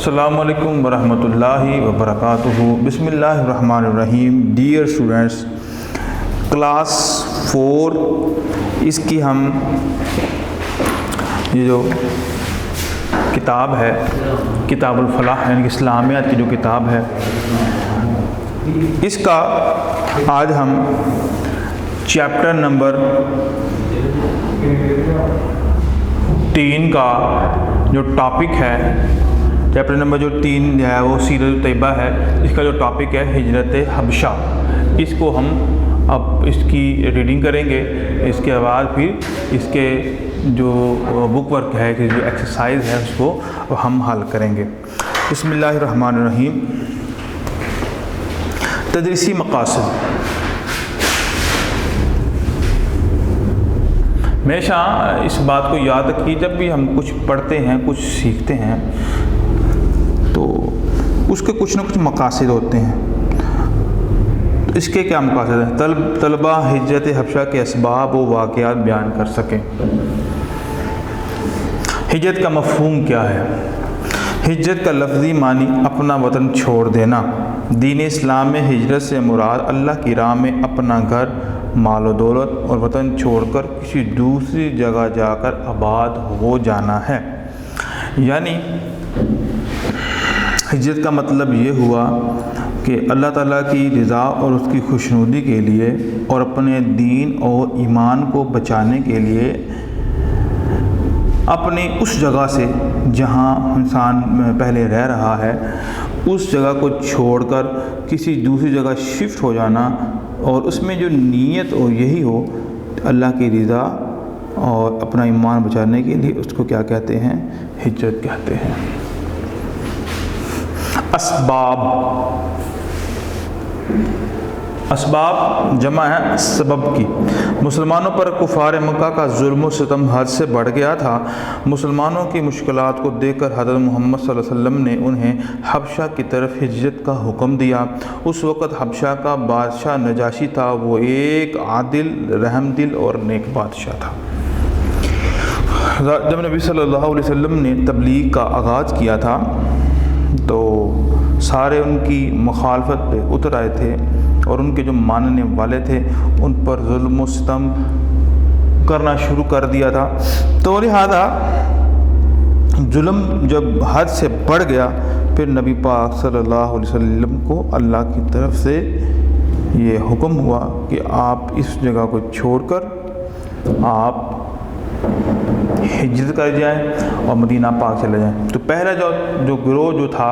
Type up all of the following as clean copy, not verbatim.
अस्सलामु अलैकुम वरहमतुल्लाहि वबरकातुहू। बिस्मिल्लाहिर्रहमानिर्रहीम। डियर स्टूडेंट्स, क्लास 4 इसकी हम ये जो किताब है किताबुल फलाह यानी कि इस्लामियात की जो किताब है, इसका आज हम चैप्टर नंबर 3 का जो टॉपिक है, चैप्टर नंबर जो 3 है वो सीरत तैयबा है। इसका जो टॉपिक है हिजरत हबशा, इसको हम अब इसकी रीडिंग करेंगे। इसके बाद फिर इसके जो बुक वर्क है, कि जो एक्सरसाइज है, उसको हम हल करेंगे। बिस्मिल्लाहिर्रहमानिर्रहीम। तदरीसी मकासद। हमेशा इस बात को याद रखिए, जब भी हम कुछ पढ़ते हैं, कुछ सीखते हैं, तो उसके कुछ ना कुछ मकासद होते हैं। तो इसके क्या मकासद हैं? तलबा हिजरत हबशा के असबाब व वाक़यात बयान कर सकें। हिजरत का मफ़हूम क्या है? हिजरत का लफ्ज़ी मानी अपना वतन छोड़ देना। दीन इस्लाम में हिजरत से मुराद अल्लाह की राह में अपना घर, माल व दौलत और वतन छोड़कर किसी दूसरी जगह जाकर आबाद हो जाना है। यानी हिजरत का मतलब ये हुआ कि अल्लाह ताला की रज़ा और उसकी खुशनुदी के लिए और अपने दीन और ईमान को बचाने के लिए अपनी उस जगह से जहाँ इंसान पहले रह रहा है, उस जगह को छोड़कर किसी दूसरी जगह शिफ्ट हो जाना, और उसमें जो नीयत हो यही हो अल्लाह की रज़ा और अपना ईमान बचाने के लिए, उसको क्या कहते हैं? हिजरत कहते हैं। असबाब जमा है सबब की। मुसलमानों पर कुफार मक्का का जुल्म सितम हद से बढ़ गया था। मुसलमानों की मुश्किलात को देखकर हज़रत मोहम्मद सल्लल्लाहु अलैहि वसल्लम ने उन्हें हबशा की तरफ हिजरत का हुक्म दिया। उस वक़्त हबशा का बादशाह नजाशी था। वो एक आदिल, रहमदिल और नेक बादशाह था। जब नबी सल्लल्लाहु अलैहि वसल्लम ने तबलीग का आगाज़ किया था, तो सारे उनकी मुखालफत पे उतर आए थे और उनके जो मानने वाले थे उन पर जुल्म व सितम करना शुरू कर दिया था। तो लिहाजा जुल्म जब हद से बढ़ गया, फिर नबी पाक सल्लल्लाहु अलैहि वसल्लम को अल्लाह की तरफ से ये हुक्म हुआ कि आप इस जगह को छोड़कर आप हिजरत कर जाएं और मदीना पाक चले जाएं। तो पहला जो गिरोह जो था,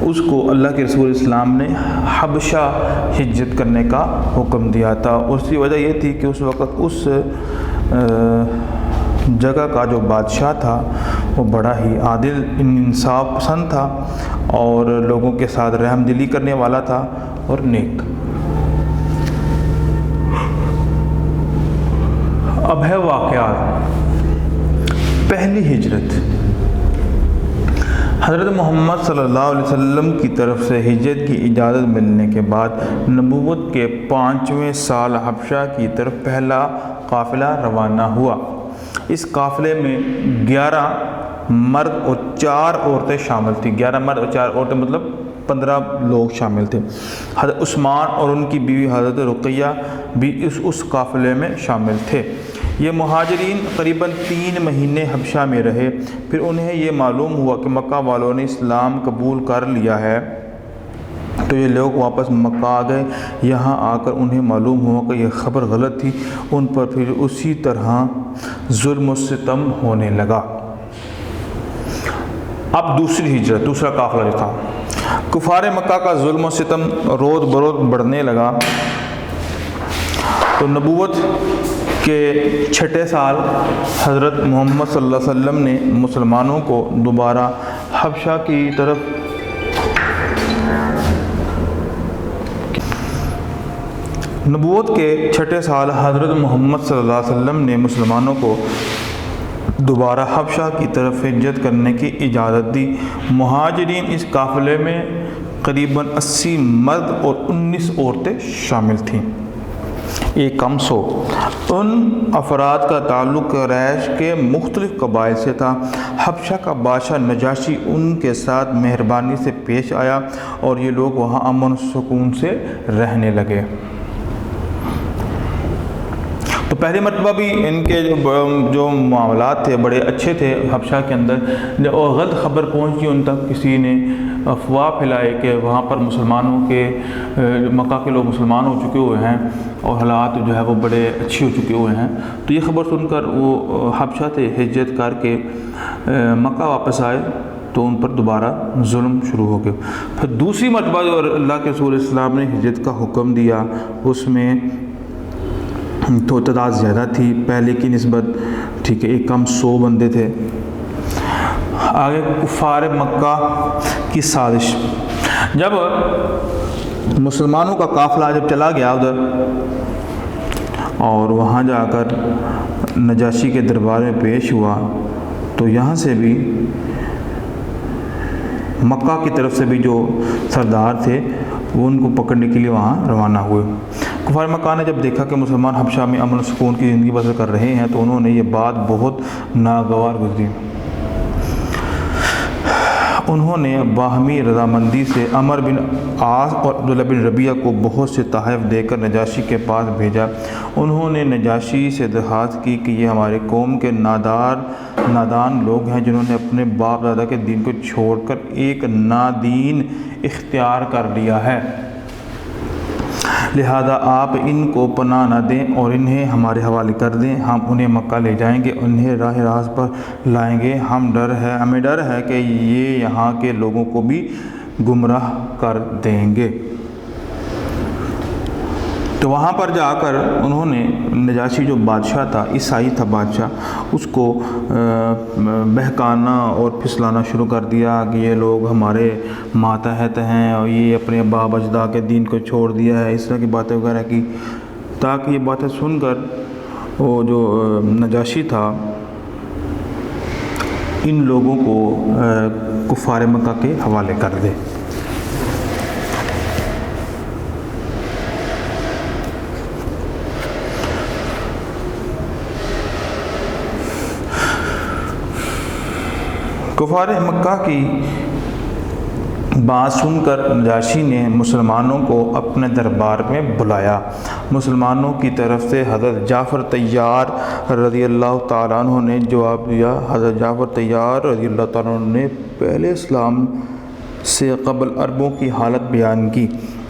उसको अल्लाह के रसूल इस्लाम ने हबशा हिजरत करने का हुक्म दिया था। उसकी वजह ये थी कि उस वक़्त उस जगह का जो बादशाह था वो बड़ा ही आदिल, इंसाफ पसंद था और लोगों के साथ रहमदिली करने वाला था और नेक। अब है वाक़यात। पहली हिजरत। हज़रत मोहम्मद सल्लल्लाहु अलैहि वसल्लम की तरफ से हिजरत की इजाज़त मिलने के बाद नबूवत के 5वें साल हबशा की तरफ पहला काफ़िला रवाना हुआ। इस काफ़िले में 11 मर्द और 4 औरतें शामिल थीं। 11 मर्द और 4 औरतें मतलब 15 लोग शामिल थे। हज़रत उस्मान और उनकी बीवी हज़रत रुक़ैया भी उस काफ़िले में शामिल थे। ये मुहाजिरीन करीबन 3 महीने हबशा में रहे। फिर उन्हें ये मालूम हुआ कि मक्का वालों ने इस्लाम कबूल कर लिया है, तो ये लोग वापस मक्का आ गए। यहाँ आकर उन्हें मालूम हुआ कि यह ख़बर गलत थी। उन पर फिर उसी तरह जुल्म सितम होने लगा। अब दूसरी हिजरत, दूसरा काफ़िला जो था, कुफार मक्का का जुल्म सितम रोज़ बरोज़ बढ़ने लगा। तो नबूवत के 6ठे साल हज़रत मोहम्मद सल्लल्लाहु अलैहि वसल्लम ने मुसलमानों को दोबारा हबशा की तरफ नबूवत के 6ठे साल हज़रत मोहम्मद सल्लल्लाहु अलैहि वसल्लम ने मुसलमानों को दोबारा हबशा की तरफ हिजरत करने की इजाज़त दी। मुहाजिरीन इस काफ़िले में करीबन 80 मर्द और 19 औरतें शामिल थीं। एक कम सो। उन अफराद का ताल्लुक़ कुरैश के मुख्तलिफ़ कबाइल से था। हबशा का बादशाह नजाशी उनके साथ मेहरबानी से पेश आया और ये लोग वहाँ अमन सुकून से रहने लगे। तो पहली मरतबा भी इनके जो मामलात थे बड़े अच्छे थे हबशा के अंदर, और गलत खबर पहुंची उन तक, किसी ने अफवाह फैलाए कि वहाँ पर मुसलमानों के मक्का के लोग मुसलमान हो चुके हुए हैं और हालात जो है वो बड़े अच्छे हो चुके हुए हैं। तो ये खबर सुनकर वो हबशा से हिजरत करके मक्का वापस आए तो उन पर दोबारा जुल्म शुरू हो गया। फिर दूसरी मरतबा जो अल्लाह के रसूल इस्लाम ने हिजरत का हुक्म दिया उसमें तो तादाद ज़्यादा थी पहले की निस्बत, ठीक है, एक कम 100 बंदे थे। आगे कुफ़ार मक्का की साजिश। जब मुसलमानों का काफ़िला जब चला गया उधर और वहाँ जाकर नजाशी के दरबार में पेश हुआ तो यहाँ से भी मक्का की तरफ से भी जो सरदार थे वो उनको पकड़ने के लिए वहाँ रवाना हुए। कुफार मक्का ने जब देखा कि मुसलमान हबशा में अमन सुकून की ज़िंदगी बसर कर रहे हैं तो उन्होंने ये बात बहुत नागवार गुजरी। उन्होंने बाहमी रज़ामंदी से अमर बिन आस और अब्दुल्ला बिन रबिया को बहुत से तोहफ़े देकर नजाशी के पास भेजा। उन्होंने नजाशी से दरख्वास्त की कि ये हमारे कौम के नादान लोग हैं जिन्होंने अपने बाप दादा के दीन को छोड़कर एक नादीन इख्तियार कर लिया है, लिहाजा आप इनको पनाह न दें और इन्हें हमारे हवाले कर दें। हम उन्हें मक्का ले जाएंगे, उन्हें राह रास्त पर लाएंगे। हमें डर है कि ये यहाँ के लोगों को भी गुमराह कर देंगे। तो वहाँ पर जाकर उन्होंने नजाशी जो बादशाह था, ईसाई था बादशाह, उसको बहकाना और फिसलाना शुरू कर दिया कि ये लोग हमारे मातहत हैं और ये अपने बाप अजदा के दीन को छोड़ दिया है, इस तरह की बातें वगैरह की। ताकि ये बातें सुनकर वो जो नजाशी था इन लोगों को कुफार मक्का के हवाले कर दे। कुफार मक्का की बात सुनकर नजाशी ने मुसलमानों को अपने दरबार में बुलाया। मुसलमानों की तरफ से हज़रत जाफ़र तैयार रज़ी अल्लाह तआला अन्हु ने जवाब दिया। हज़रत जाफ़र तैयार रज़ी अल्लाह तआला अन्हु ने पहले इस्लाम से क़ब्ल अरबों की हालत बयान की।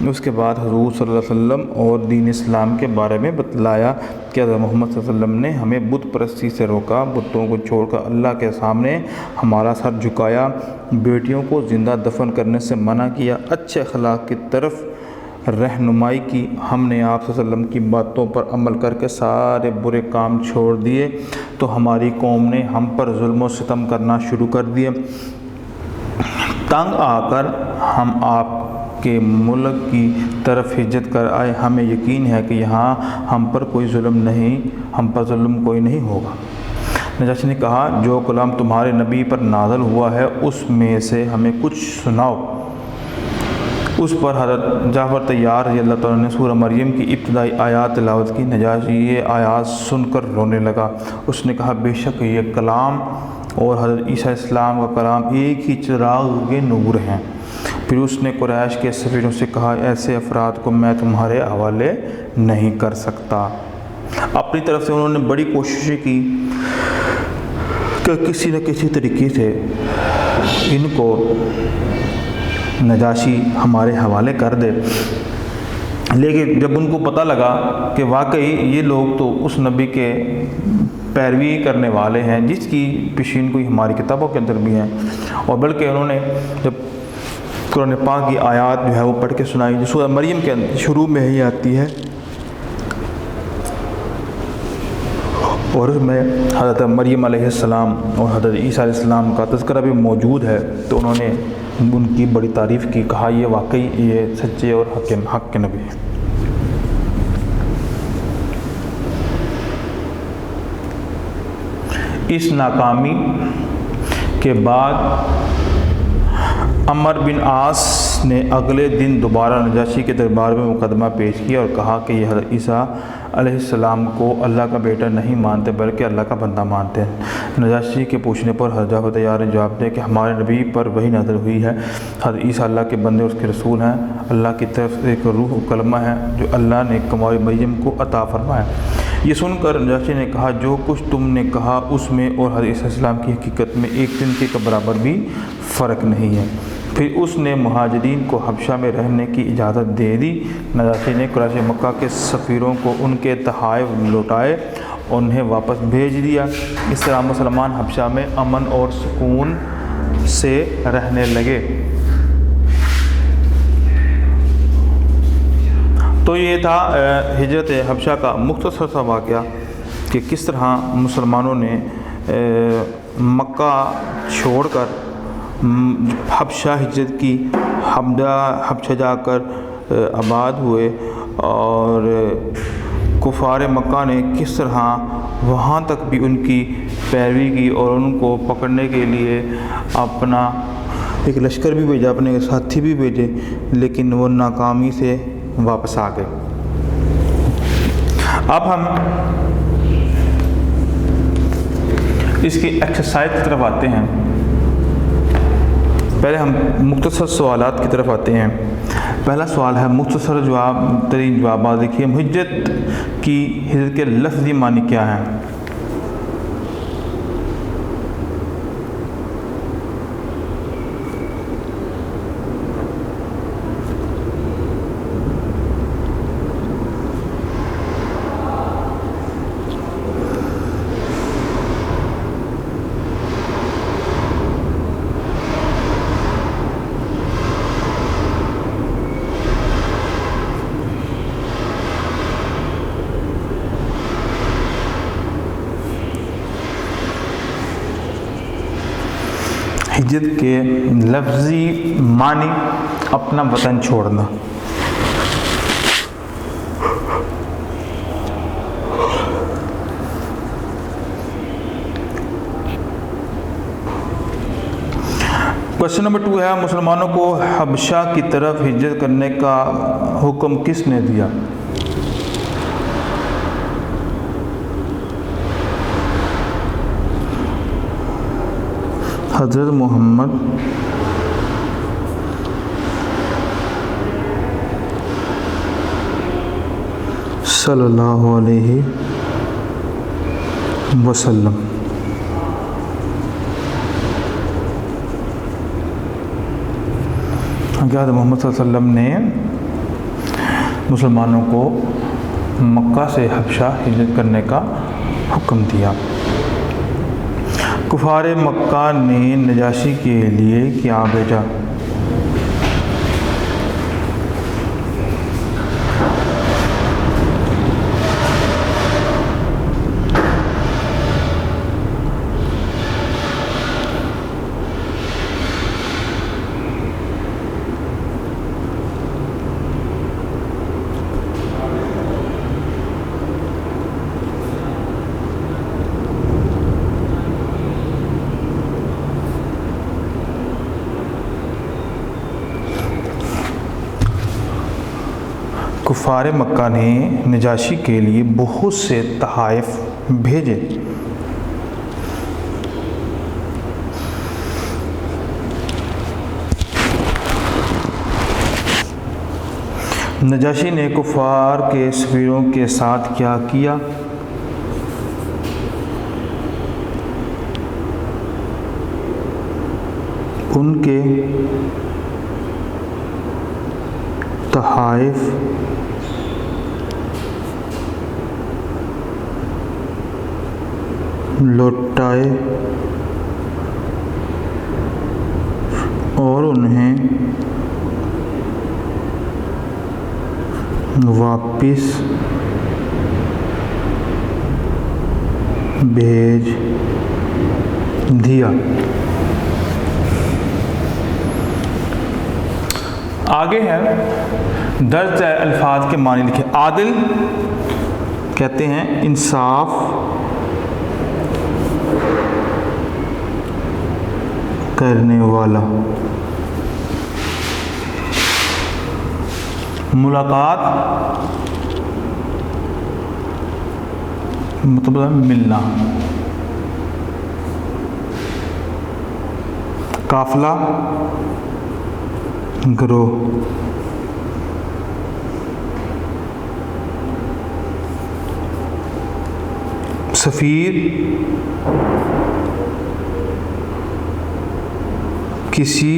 उसके बाद हुज़ूर सल्लल्लाहु अलैहि वसल्लम और दीन इस्लाम के बारे में बतलाया कि हज़रत मोहम्मद सल्लल्लाहु अलैहि वसल्लम ने हमें बुत परस्ती से रोका, बुतों को छोड़कर अल्लाह के सामने हमारा सर झुकाया, बेटियों को ज़िंदा दफन करने से मना किया, अच्छे अखलाक की तरफ रहनुमाई की। हमने आप सल्लल्लाहु अलैहि वसल्लम की बातों पर अमल करके सारे बुरे काम छोड़ दिए तो हमारी कौम ने हम पर जुल्म व सितम करना शुरू कर दिए। तंग आकर हम आपके मुल्क की तरफ हिजरत कर आए। हमें यकीन है कि यहाँ हम पर कोई जुल्म कोई नहीं होगा। नजाशी ने कहा, जो कलाम तुम्हारे नबी पर नाज़िल हुआ है उसमें से हमें कुछ सुनाओ। उस पर हज़रत जाफ़र तैयार रज़ी अल्लाह तआला ने सूरह मरियम की इब्तिदाई आयात तिलावत की। नजाशी ये आयात सुनकर रोने लगा। उसने कहा, बेशक ये कलाम और हज़रत ईसा इस्लाम का कलाम एक ही चिराग के नूर हैं। फिर उसने कुरैश के सफ़ीरों से कहा, ऐसे अफराद को मैं तुम्हारे हवाले नहीं कर सकता। अपनी तरफ से उन्होंने बड़ी कोशिशें की कि किसी न किसी तरीके से इनको नजाशी हमारे हवाले कर दे, लेकिन जब उनको पता लगा कि वाकई ये लोग तो उस नबी के पैरवी करने वाले हैं जिसकी पेशीन कोई हमारी किताबों के अंदर भी है, और बल्कि उन्होंने जब कुरान पाक की आयत जो है वो पढ़ के सुनाई जो सूरह मरियम के अंदर शुरू में ही आती है, और उसमें हज़रत मरियम अलैहिस्सलाम और हज़रत ईसा अलैहिस्सलाम का तज़किरा भी मौजूद है। तो उन्होंने उनकी बड़ी तारीफ़ की, कहा ये वाकई ये सच्चे और हक़ के नबी हैं। इस नाकामी के बाद अमर बिन आस ने अगले दिन दोबारा नजाशी के दरबार में मुकदमा पेश किया और कहा कि यह हज़रत ईसा अलैहिस्सलाम को अल्लाह का बेटा नहीं मानते बल्कि अल्लाह का बंदा मानते हैं। नजाशी के पूछने पर हज़रत जाफ़र तैयार ने जवाब दिया कि हमारे नबी पर वही नाज़िल हुई है, हज़रत ईसा अल्लाह के बंदे उसके रसूल हैं, अल्लाह की तरफ से एक रूह कलमा है जो अल्लाह ने कुंवारी मरियम को अता फरमाया। ये सुनकर नजाशी ने कहा, जो कुछ तुमने कहा उसमें और हज़रत ईसा अलैहिस्सलाम की हकीकत में एक दिन के बराबर भी फ़र्क नहीं है। फिर उसने मुहाजिरीन को हबशा में रहने की इजाज़त दे दी। नजाशी ने कुरैश मक्का के सफ़ीरों को उनके तहाइफ लौटाए और उन्हें वापस भेज दिया। इस तरह मुसलमान हबशा में अमन और सुकून से रहने लगे। तो ये था हिजरत हबशा का मुख्तसर सा वाक़या कि किस तरह मुसलमानों ने मक्का छोड़कर हबशा हिजरत की, हबशा जाकर आबाद हुए और कुफार मक्का ने किस तरह वहाँ तक भी उनकी पैरवी की और उनको पकड़ने के लिए अपना एक लश्कर भी भेजा, अपने साथी भी भेजे, लेकिन वो नाकामी से वापस आ गए। अब हम इसकी एक्सरसाइज की तरफ आते हैं। पहले हम मुख्तसर सवालात की तरफ आते हैं। पहला सवाल है मुख्तसर तरीन जवाब देखिए, हिजरत के लफ्ज़ी मानी क्या है? हिजरत के लफ्ज़ी मानी अपना वतन छोड़ना। क्वेश्चन नंबर 2 है, मुसलमानों को हबशा की तरफ हिजरत करने का हुक्म किसने दिया? हज़रत मोहम्मद सल्लल्लाहु अलैहि वसल्लम। हज़रत मोहम्मद सल्लल्लाहु अलैहि वसल्लम ने मुसलमानों को मक्का से हबशा हिजरत करने का हुक्म दिया। कुफार मक्का ने नजाशी के लिए क्या भेजा? कुफार मक्का ने नजाशी के लिए बहुत से तहाइफ भेजे। नजाशी ने कुफार के सफीरों के साथ क्या किया? उनके तहाइफ लौटाए और उन्हें वापिस भेज दिया। आगे है दर्ज अल्फाज के मानी लिखे। आदिल कहते हैं इंसाफ करने वाला। मुलाकात मतलब है मिलना, काफिला गिरोह, सफ़ीर किसी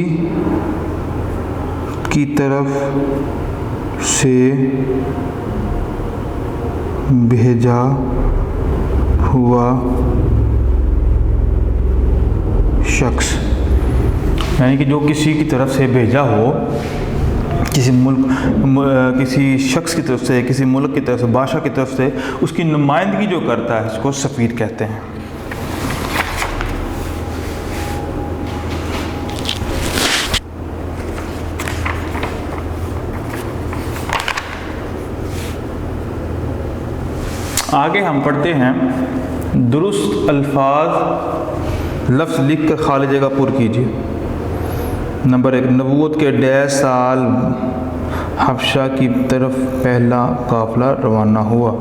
की तरफ से भेजा हुआ शख्स, यानी कि जो किसी की तरफ से भेजा हो, किसी किसी शख्स की तरफ से, किसी मुल्क की तरफ से, बादशाह की तरफ से, उसकी नुमाइंदगी जो करता है इसको सफ़ीर कहते हैं। आगे हम पढ़ते हैं, दुरुस्त अल्फाज लफ्ज़ लिख कर खाली जगह पुर कीजिए। नंबर 1, नबूवत के 1.5 साल हबशा की तरफ पहला काफ़िला रवाना हुआ।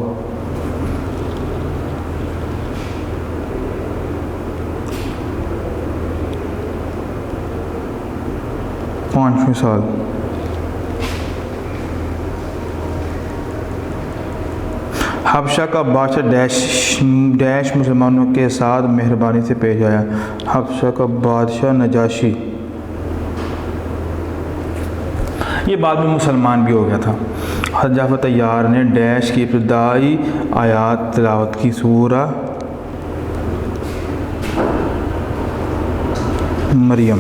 पाँचवें साल हबशा का बादशाह डैश मुसलमानों के साथ मेहरबानी से पेश आया। हबशा का बादशाह नजाशी, ये बाद में मुसलमान भी हो गया था। हज़रत जाफ़र तैयार ने डैश की इब्तिदाई आयात तिलावत की। सूरा मरियम।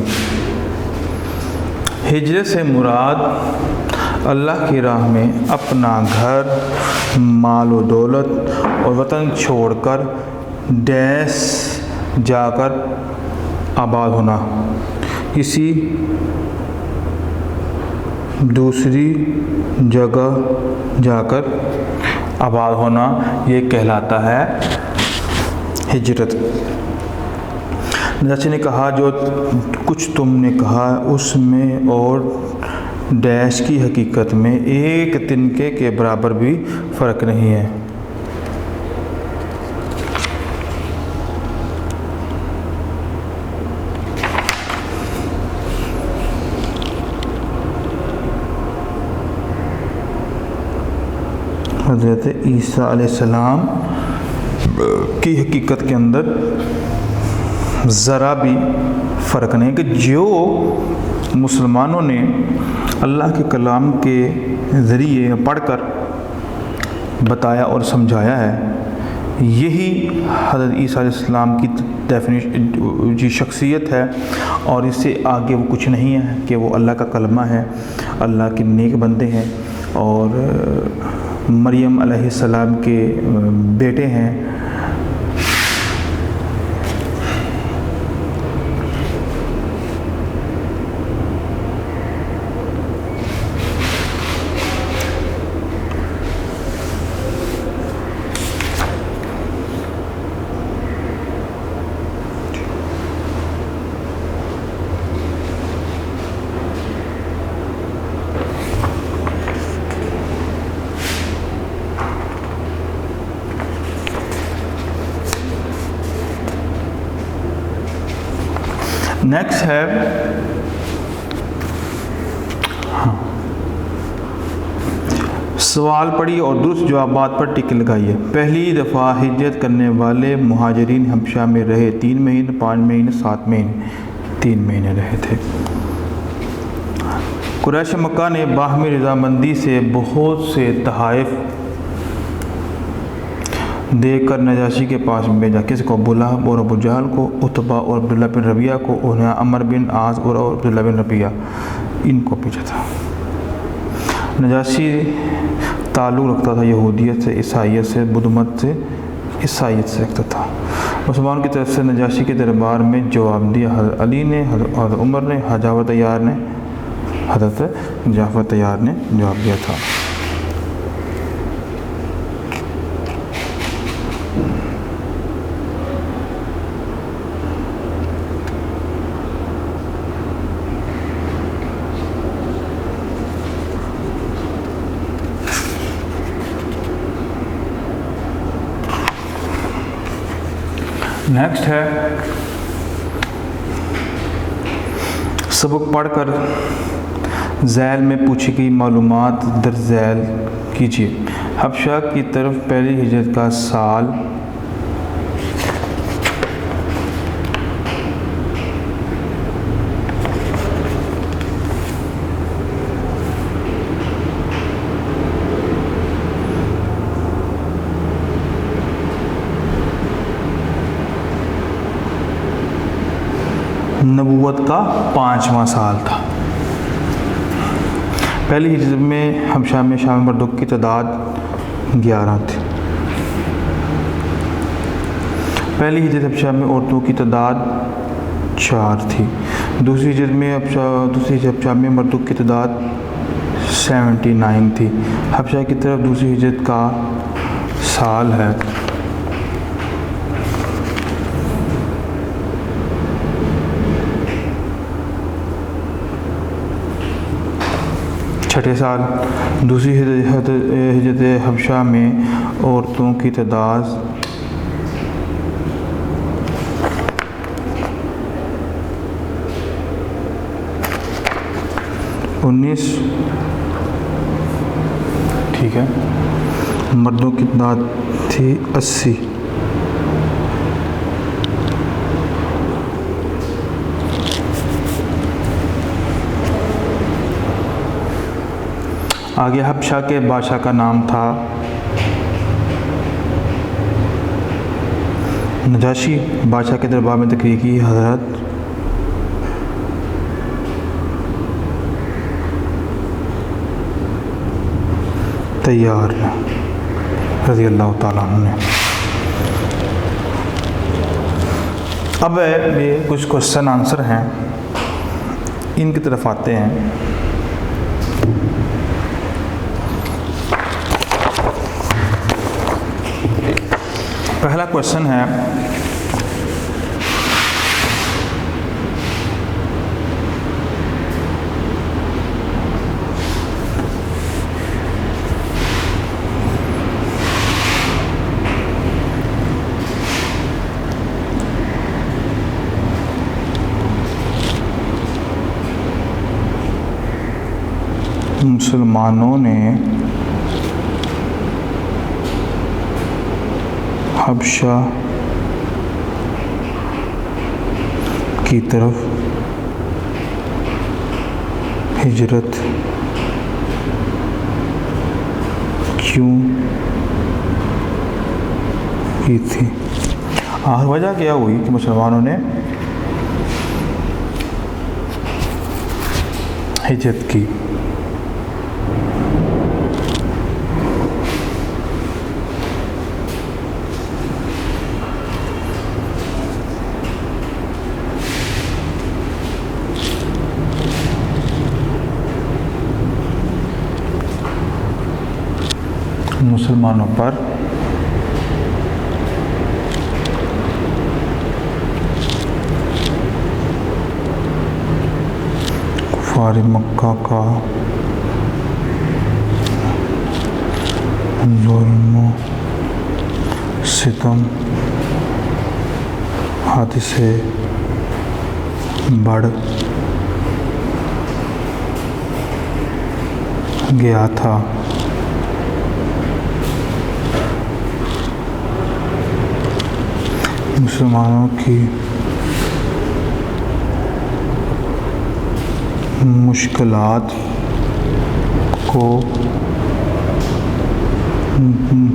हिजरत से मुराद अल्लाह की राह में अपना घर, माल व दौलत और वतन छोड़कर डैश जाकर आबाद होना, किसी दूसरी जगह जाकर आबाद होना, ये कहलाता है हिजरत। नजाशी ने कहा, जो कुछ तुमने कहा उसमें और डैश की हकीकत में एक तिनके के बराबर भी फ़र्क नहीं है। हज़रत ईसा अलैहिस्सलाम की हकीकत के अंदर ज़रा भी फ़र्क नहीं, कि जो मुसलमानों ने अल्लाह के कलाम के ज़रिए पढ़कर बताया और समझाया है, यही हज़रत ईसा अलैहिस्सलाम की डेफिनेशन जी शख्सियत है, और इससे आगे वो कुछ नहीं है कि वो अल्लाह का कलमा है, अल्लाह के नेक बंदे हैं और मरियम अलैहिस्सलाम के बेटे हैं। नेक्स्ट है सवाल पढ़िए और दुरुस्त जवाबात पर टिक लगाइए। पहली दफ़ा हिजरत करने वाले मुहाजिरीन हबशा में रहे 3 महीने, 5 महीने, 7 महीने, 3 महीने रहे थे। कुरैश मक्का ने बाहमी रज़ामंदी से बहुत से तहाइफ देकर नजाशी के पास भेजा। किसको? अबू लहब और अबू जहल को, उतबा और अब्दुल्ला बिन रबिया को, उन्हें अमर बिन आस और अब्दुल्ला बिन रबिया, इनको भेजा था। नजाशी ताल्लुक़ रखता था यहूदियत से, ईसाइयत से, बुद्धमत से, ईसाइयत से रखता था। मुसलमान की तरफ से नजाशी के दरबार में जवाब दिया। हज़रत अली ने, हज़रत उमर ने, हज़रत जाफ़र तैयार ने जवाब दिया था। नेक्स्ट है सबक पढ़कर झैल में पूछी गई मालूमात दर्ज झैल कीजिए। हबशा की तरफ पहली हिजरत का साल नबूवत का 5वां साल था। पहली हिजरत में हबशा में शामिल मर्दों की तादाद 11 थी। पहली हिजरत हबशा में औरतों की तादाद 4 थी। दूसरी हिजरत में हबशा में मर्दों की तादाद 79 थी। हबशा की तरफ दूसरी हिजरत का साल है छठे साल। दूसरी हिजरत हबशा में औरतों की तादाद 19, ठीक है। मर्दों की तादाद थी 80। आगे हबशा के बादशाह का नाम था नजाशी। बादशाह के दरबार में तकरीर की हज़रत तैयार रज़ी अल्लाह ताला अन्हु ने। अब ये कुछ क्वेश्चन आंसर हैं, इनकी तरफ आते हैं। पहला क्वेश्चन है मुसलमानों ने हबशा की तरफ हिजरत क्यों की थी? वजह क्या हुई कि मुसलमानों ने हिजरत की? मुसलमानों पर कुफार मक्का का जुल्म सितम हद से बढ़ गया था। मुसलमानों की मुश्किलात को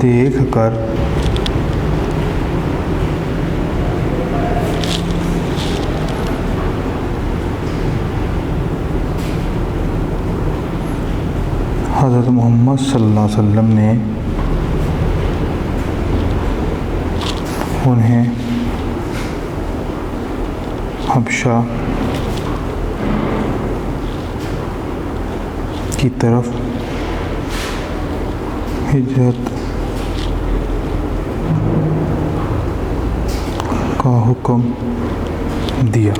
देखकर हज़रत मोहम्मद सल्लल्लाहु अलैहि वसल्लम ने उन्हें हबशा की तरफ हिजरत का हुक्म दिया।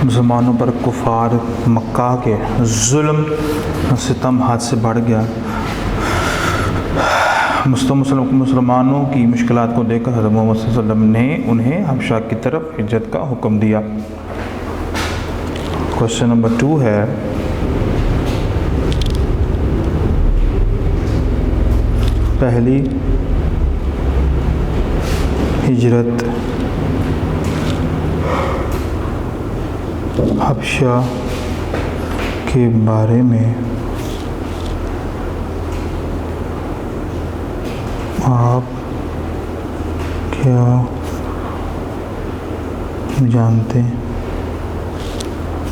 मुसलमानों पर कुफार मक्का के जुल्म सितम हाथ से बढ़ गया। मुसलमानों की मुश्किलात को देखकर हज़रत मोहम्मद सल्लल्लाहु अलैहि वसल्लम ने उन्हें हबशा की तरफ हिजरत का हुक्म दिया। क्वेश्चन नंबर 2 है, पहली हिजरत हबशा के बारे में आप क्या जानते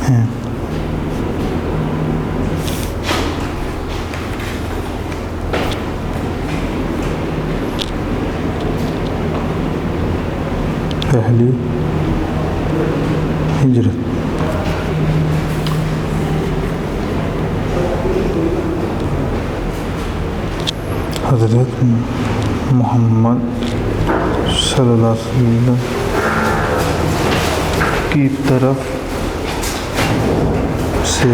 हैं? पहली हिजरत हज़रत मोहम्मद सल्लल्लाहु अलैहि वसल्लम की तरफ से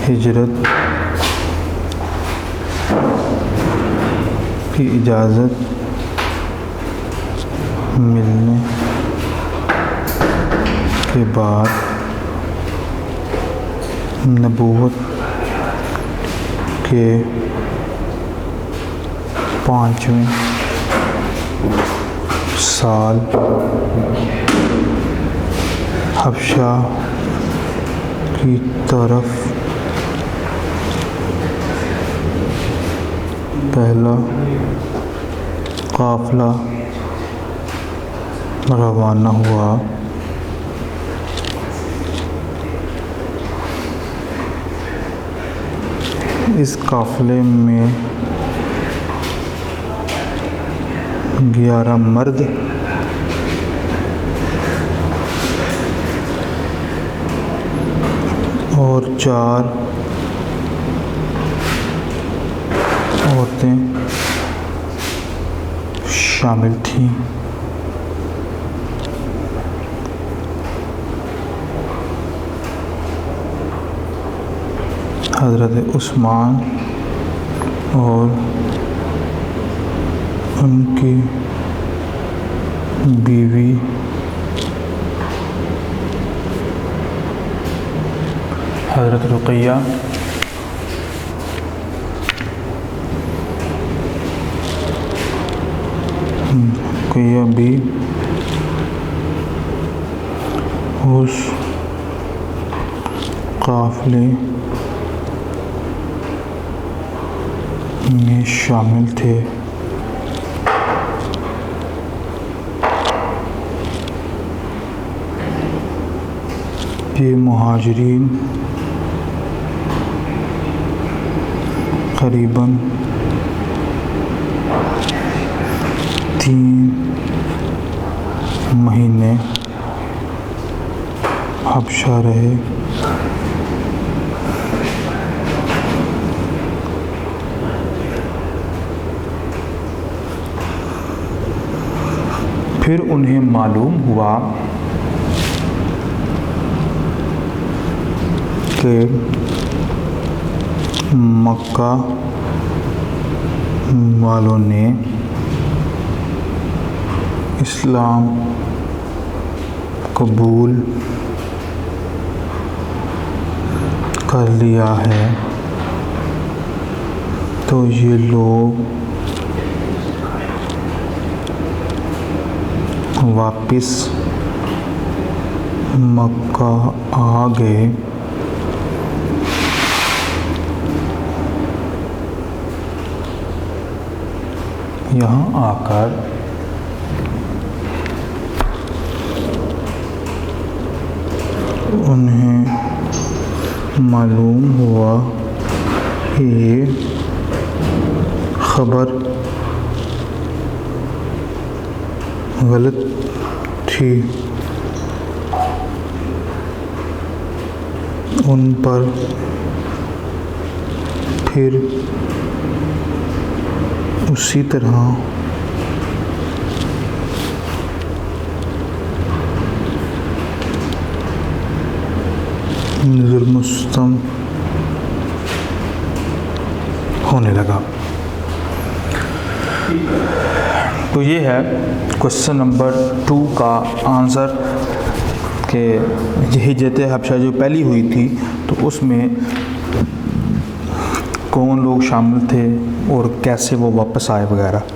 हिजरत की इजाज़त मिलने के बाद नबूवत के 5वें साल हबशा की तरफ पहला काफ़िला रवाना हुआ। इस काफ़िले में 11 मर्द और 4 औरतें शामिल थीं। हज़रत उस्मान और उनकी बीवी हज़रत रुक़ैया भी उस काफ़िले में शामिल थे। ये मुहाजिरीन करीबन 3 महीने हबशा रहे। फिर उन्हें मालूम हुआ कि मक्का वालों ने इस्लाम कबूल कर लिया है, तो ये लोग वापिस मक्का आ गए। यहाँ आकर उन्हें मालूम हुआ कि ये खबर गलत थी। उन पर फिर उसी तरह जुल्म सितम होने लगा। ये है क्वेश्चन नंबर 2 का आंसर कि हिजरत हबशा जो पहली हुई थी तो उसमें कौन लोग शामिल थे और कैसे वो वापस आए वगैरह।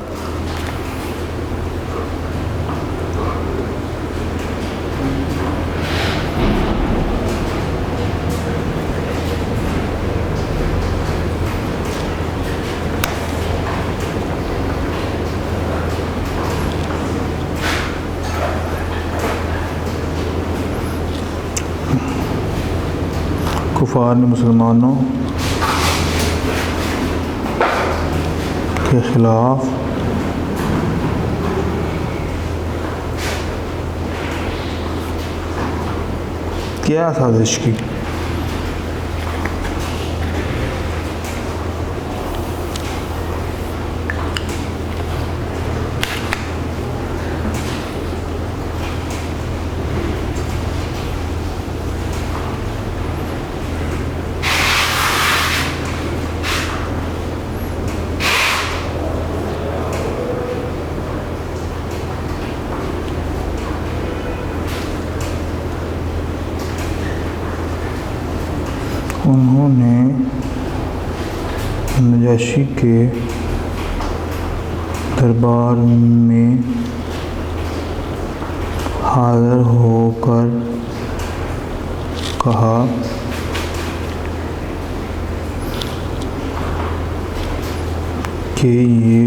कुफार ने मुसलमानों के खिलाफ क्या साजिश की। उन्होंने नजाशी के दरबार में हाज़िर होकर कहा कि ये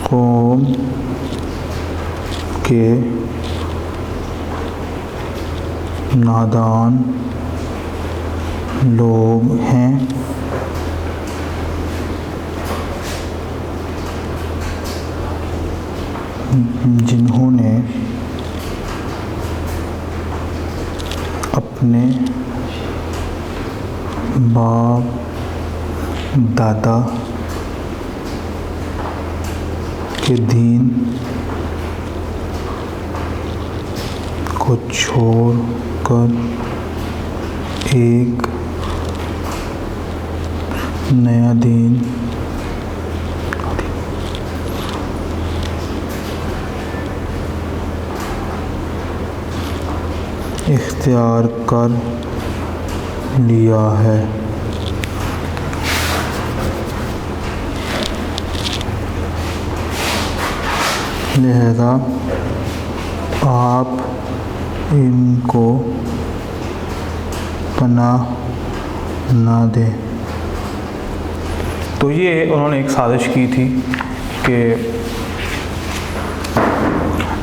कौम के नादान लोग हैं, जिन्होंने अपने बाप दादा के दीन को छोड़कर एक नया दीन इख्तियार कर लिया है। लिहाजा आप इनको पनाह ना दें। तो ये उन्होंने एक साजिश की थी कि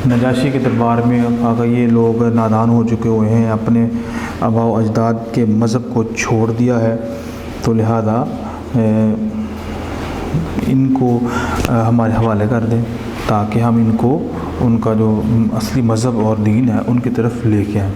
नजाशी के दरबार में अगर ये लोग नादान हो चुके हुए हैं, अपने आबा व अजदाद के मज़हब को छोड़ दिया है, तो लिहाजा इनको हमारे हवाले कर दें ताकि हम इनको उनका जो असली मज़हब और दीन है उनकी तरफ लेके आएँ।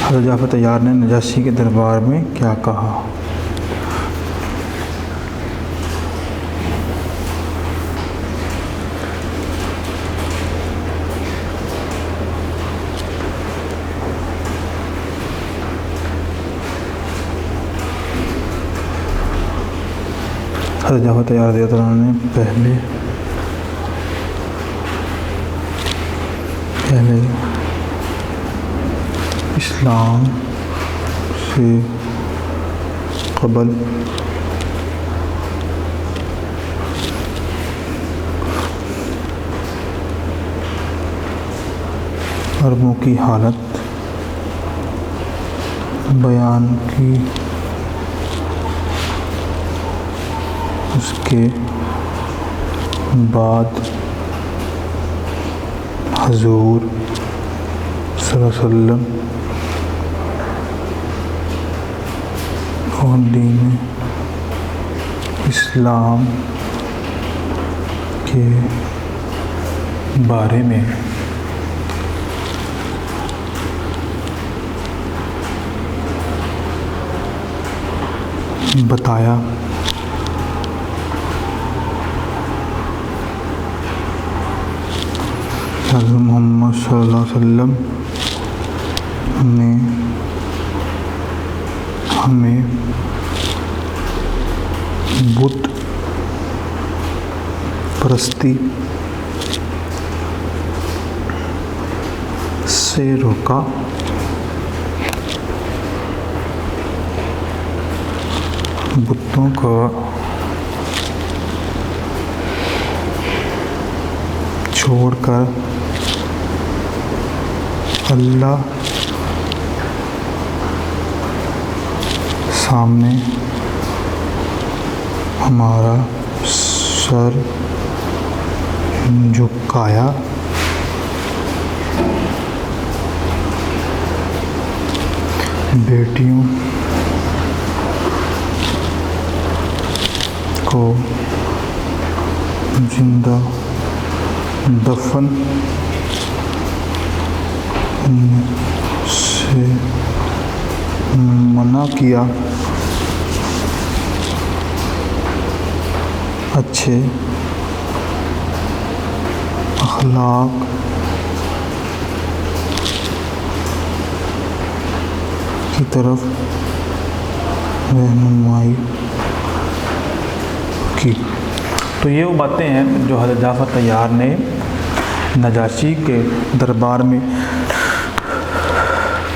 हज़रत जाफ़र तैयार ने नजाशी के दरबार में क्या कहा। हज़रत जाफ़र तैयार ने पहले इस्लाम से कबल अरबों की हालत बयान की, उसके बाद हुज़ूर सल्लल्लाहु अलैहि वसल्लम और दीन इस्लाम के बारे में बताया। हज़रत मोहम्मद सल्लल्लाहु अलैहि वसल्लम ने हमें बुत परस्ती से रोका। बुतों का छोड़कर अल्लाह सामने हमारा सर झुकाया। बेटियों को जिंदा दफन से मना किया। अच्छे अखलाक की तरफ रहनुमाई की। तो ये वो बातें हैं जो हज़रत जाफ़र तैयार ने नजाशी के दरबार में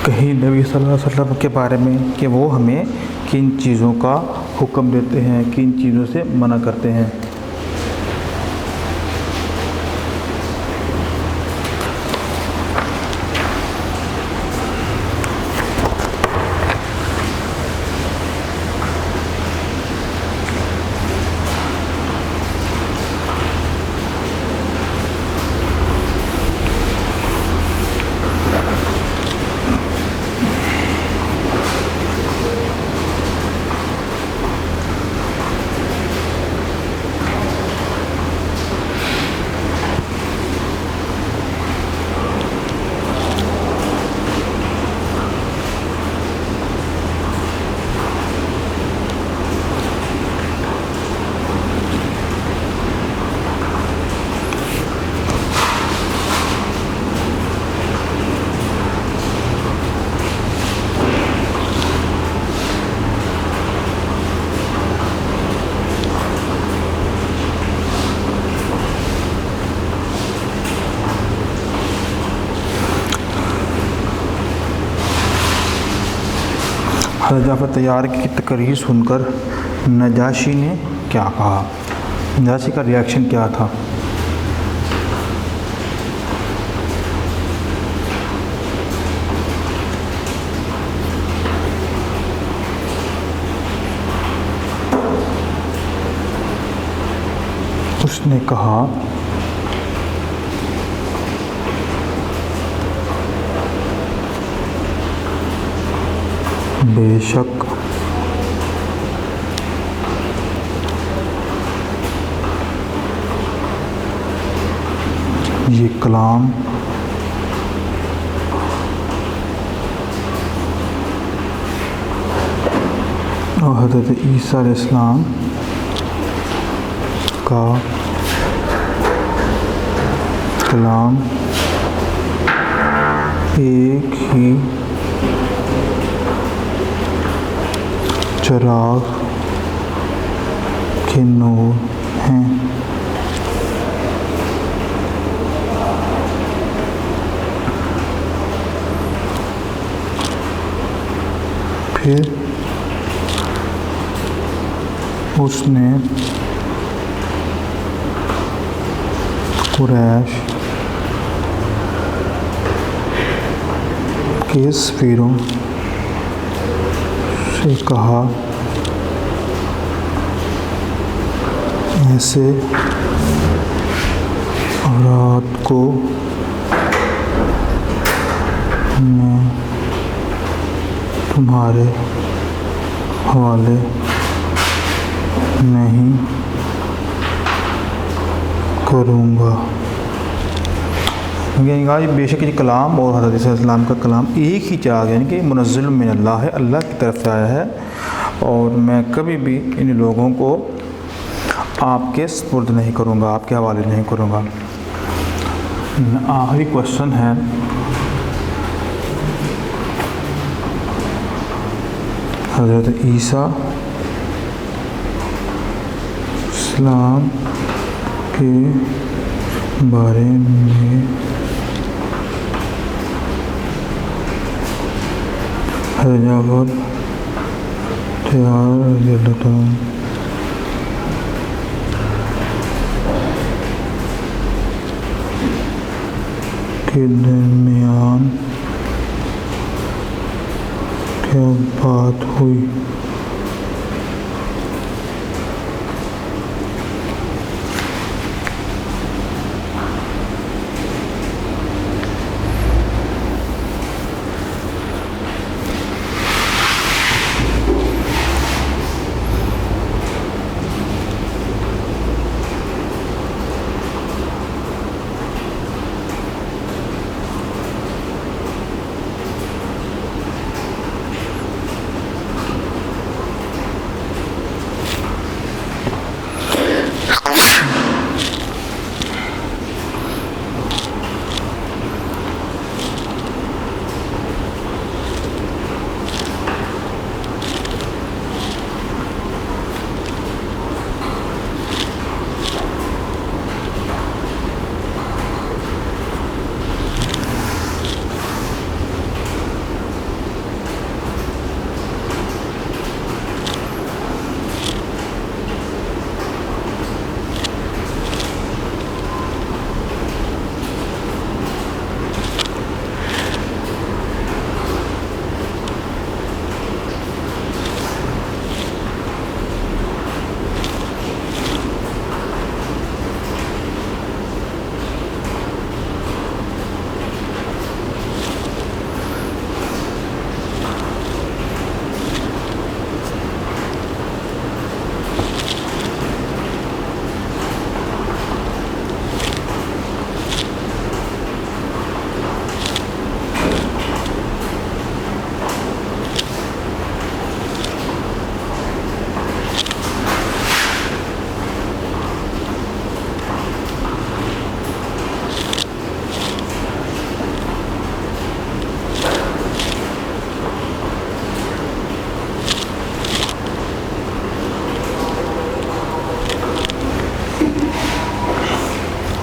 कही नबी सल्लल्लाहु अलैहि वसल्लम के बारे में कि वो हमें किन चीज़ों का हुक्म देते हैं, किन चीज़ों से मना करते हैं। हज़रत जाफ़र तैयार की तकरीर सुनकर नजाशी ने क्या कहा, नजाशी का रिएक्शन क्या था। उसने कहा बेशक ये कलाम और हज़रत ईसा अलैहिस्सलाम का कलाम एक ही चिराग के नूर हैं। फिर उसने कुरैश के सफीरों से कहा, ऐसे रात को मैं तुम्हारे हवाले नहीं करूँगा। यानी बेशक ये कलाम और हज़रत ईसा अलैहिस्सलाम का कलाम एक ही चिराग, यानी कि मुनज़्ज़ल मिन अल्लाह है, अल्लाह की तरफ से आया है, और मैं कभी भी इन लोगों को आपके सुपुर्द नहीं करूँगा, आपके हवाले नहीं करूँगा। आखिरी क्वेश्चन है, हज़रत ईसा अलैहिस्सलाम के बारे में हज़रत जाफ़र के दरमियान क्या बात हुई?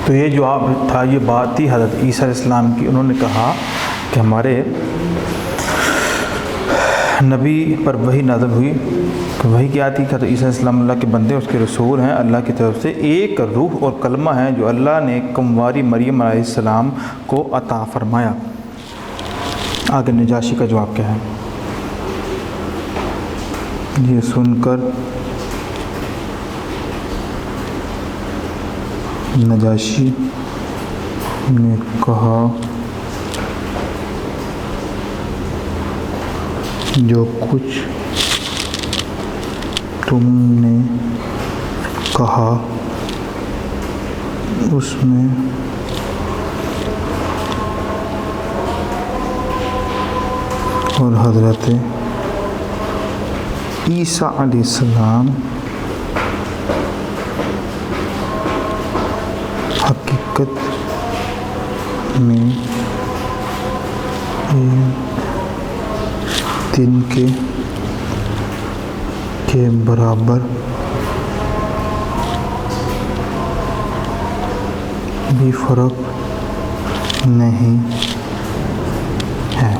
तो ये जो आप था, ये बात थी हज़रत ईसा अलैहिस्सलाम की। उन्होंने कहा कि हमारे नबी पर वही नाज़िल हुई। तो वही क्या थी? हज़रत ईसा अलैहिस्सलाम अल्लाह के बंदे, उसके रसूल हैं, अल्लाह की तरफ से एक रूह और कलमा है जो अल्लाह ने कमवारी मरियम अलैहिस्सलाम को अता फ़रमाया। आगे नजाशी का जवाब क्या है? ये सुनकर नजाशी ने कहा, जो कुछ तुमने कहा उसमें और हज़रत ईसा अलैहिस्सलाम हकीकत में तिनके के बराबर भी फ़र्क नहीं है।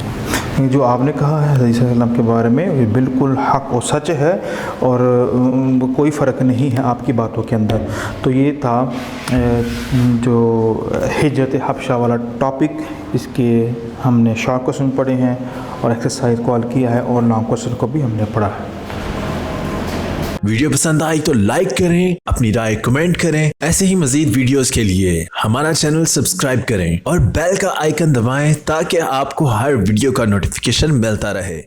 ये जो आपने कहा है हज़रत ईसा अलैहिस्सलाम के बारे में, ये बिल्कुल हक़ और सच है और कोई फ़र्क नहीं है आपकी बातों के अंदर। तो ये था जो हिजरत हबशा वाला टॉपिक, इसके हमने शॉर्ट क्वेश्चन पढ़े हैं और एक्सरसाइज कॉल किया है और लॉन्ग क्वेश्चन को भी हमने पढ़ा है। वीडियो पसंद आई तो लाइक करें, अपनी राय कमेंट करें। ऐसे ही मजीद वीडियोस के लिए हमारा चैनल सब्सक्राइब करें और बेल का आइकन दबाएं ताकि आपको हर वीडियो का नोटिफिकेशन मिलता रहे।